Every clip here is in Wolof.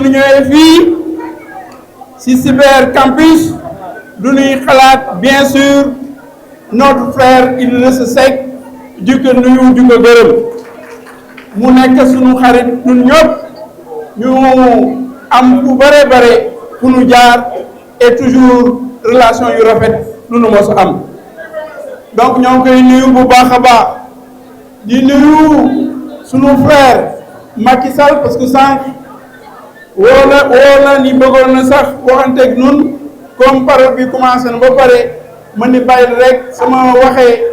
suñu ñëwee fii ci Cyber Campus du ñuy xalaat bien sûr notre frère Idrissa Seck di ko nuyu di ko gërëm mu nekk suñu xarit ñun ñëpp ñu am bu bare bare fu ñu jaar et toujours relation yu rafet lu nu mos am donc ñoo ngi koy nuyu bu baax a baax di nuyu sunu frère Macky Sall parce que sànq woo na ni bëggoon na sax waxanteeg nun comme parole bi commencé na ba pare ma ni bàyyi rek sama waxee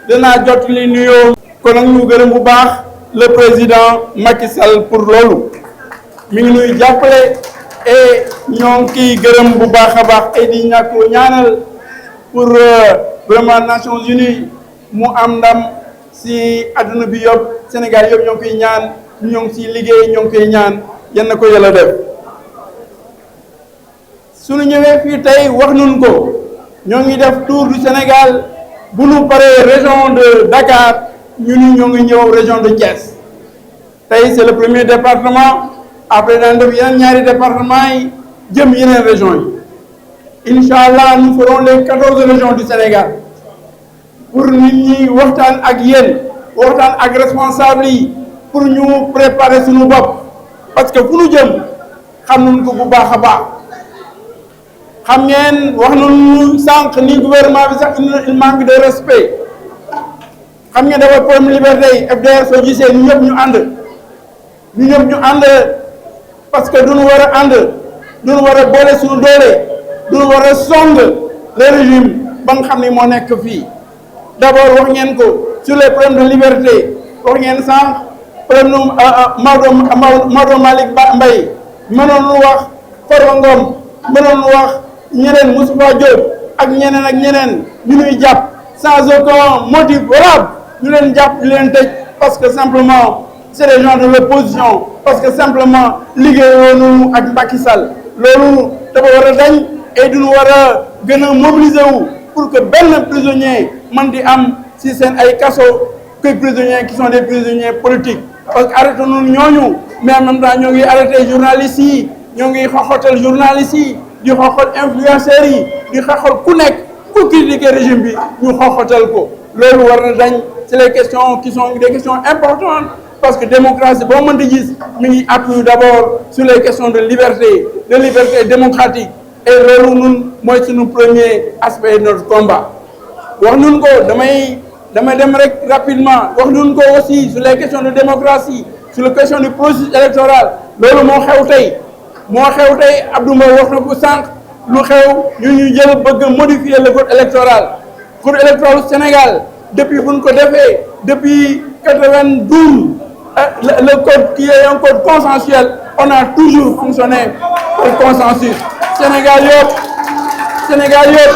danaa jot li nuyoo. kon nag ñu gërëm bu baax le président Macky Sall pour loolu mi ngi nuy jàppale et ñoo ngi kiy gërëm bu baax a baax et di ñàkk ñaanal pour vraiment Nations Unies mu am ndam si adduna bi yëpp Sénégal yëpp ñoo ngi koy ñaan ñoo ngi siy liggéey ñoo ngi koy ñaan yan na ko yàlla def suñu ñëwee fii tey wax nun ko ñoo ngi def tour du Sénégal bu nu paree région de Dakar ñu ni ñoo ngi ñëw région de Thiès tey c'est le premier département après daan def yeneen ñaari département yi jëm yeneen région yi incha allah nous ferons les 14 régions du Sénégal pour nit ñi waxtaan ak yéen waxtaan ak responsable yi pour ñu préparer suñu bopp parce que fu ñu jëm xam nañ ko bu baax a baax xam ngeen wax nañu sànq ni gouvernement bi sax il manque de respect xam ngeen dafa problème liberté yi FDR soo gisee ñu ñëpp ñu ànd parce que duñu war a ànd duñu war a boole suñu doole duñu war a song le régime ba nga xam ni moo nekk fii d'abord wax ngeen ko sur les problèmes de liberté wax ngeen sànq problème Maodo Malick Mbaye mënoon lu wax Farba Ngom mënoon lu wax ñeneen Moustapha Diop ak ñeneen ñu ñuy jàpp sans aucun motif valable ñu leen jàpp ñu leen tëj parce que simplement c'est les gens de l'opposition parce que simplement liggéeyoonu ak Macky Sall loolu dafa war a dañ et duñu war a gën a mobiliser wu pour que benn prisonnier man di am si seen ay kaso que prisonniers qui sont des prisonniers politiques parce que arrêté nañu ñooñu mais en même temps ñoo ngi arrêté journalistes yi ñoo ngi xoxotal journalistes yi di xoxal influenceurs yi di xoxal ku nekk ku critiquer régime bi ñu xoxotal ko loolu war na dañ c'est les questions qui sont des questions importantes parce que démocratie boo mën di gis mi ngi appuyer d'abord sur les questions de liberté démocratique et loolu nun mooy suñu premier aspect de notre combat wax nun ko damay dem rek rapidement wax nun ko aussi sur les questions de démocratie sur les questions du processus électoral loolu moo xew tey Abdou Mbow wax na ko sànq lu xew ñu jël bëgg modifier le code électoral Sénégal depuis bu ñu ko defee depuis 92 le code qui est un code consensuel on a toujours fonctionné par consensus Sénégal yëpp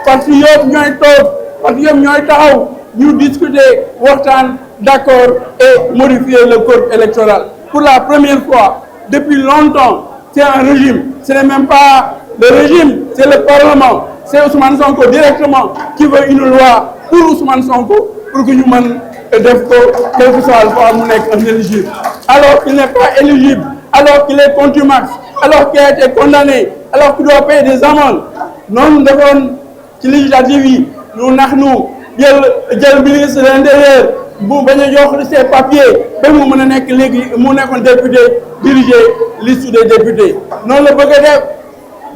parti yëpp ñooy taxaw ñu discuter waxtaan d'accord et modifier le code électoral pour la première fois depuis longtemps. C'est un régime, ce n'est même pas le régime, c'est le Parlement, c'est Ousmane Sonko directement qui veut une loi pour Ousmane Sonko pour que ñu mën def ko quel que soit alpha mu nekk un éligible alors qu'il n'est pas éligible alors qu'il est contumax alors qu'il a été condamné alors qu'il doit payer des amendes noonu defoon ci législative yi ñu nax nu jël ministre de l'intérieur bu bañ a jox ses papiers ba mu mën a nekk léegi mu nekkoon député diriger liste des députés noonu la bëgg a def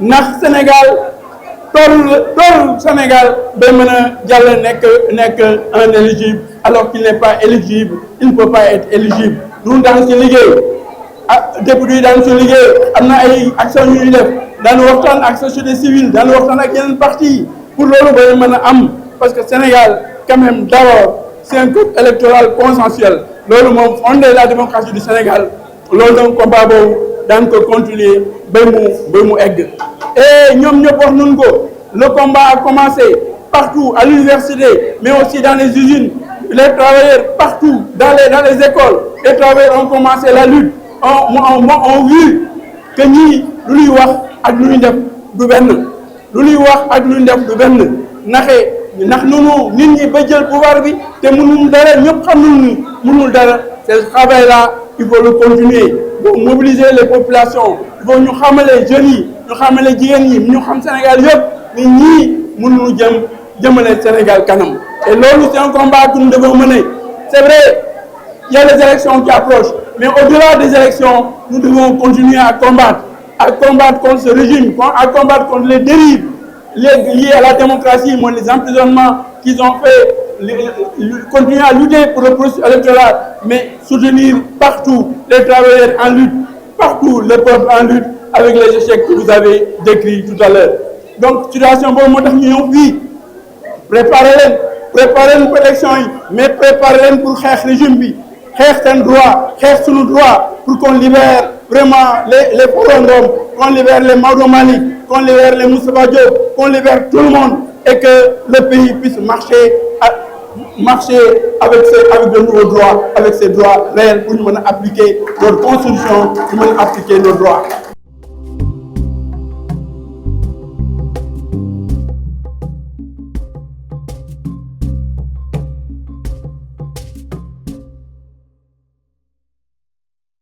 nax Sénégal toll Sénégal ba mën a jàll nekk un éligible alors qu'il n'est pas éligible il ne peut pas être éligible ñun daan ci liggéey député yi daan ci liggéey am na ay actions yu ñuy def daan waxtaan ak société civile daan waxtaan ak yeneen parti yi pour loolu ba mën a am parce que Sénégal quand même d'abord c'est un code électoral consensuel loolu moom fondé la démocratie du Sénégal loolu donc combat boobu daan ko continuer ba mu egg et ñoom ñëpp wax nun ko le combat a commencé partout à l'université mais aussi dans les usines les travailleurs partout dans les écoles les travailleurs ont commencé la lutte ont vu que ñii lu ñuy wax ak lu ñuy def du benn ndax nunu nit ñi ba jël pouvoir bi te mënul dara ñëpp xam nañu mënul dara ce travail là il faut le continuer faut mobiliser les populations il faut ñu xamale jeunes yi ñu xamale jigéen ñi ñu xam Sénégal yëpp ni ñii mënuñu jëmale Sénégal kanam et loolu c'est un combat que nous devons mener c'est vrai il y a les élections qui approchent mais au-delà des élections nous devons continuer à combattre contre ce régime à combattre contre les dérives liées à la démocratie mooy les emprisonnements qu'ils ont fait continuer à lutter pour le processus électoral mais soutenir partout les travailleurs en lutte partout le peuple en lutte avec les échecs que vous avez décrits tout à l'heure donc situation boobu moo tax ñu ñëw fii préparer leen pour élection yi mais préparer leen pour xeex régime bi xeex seen droit xeex sunu droit pour qu'on libère vraiment les Farba qu'on libère les Maodo Malick qu'on libère les Moustapha Diop qu'on libère tout le monde et que le pays puisse marcher avec de nouveaux droits avec ces droits réels pour ñu mën a appliquer notre constitution ñu mën a appliquer nos droits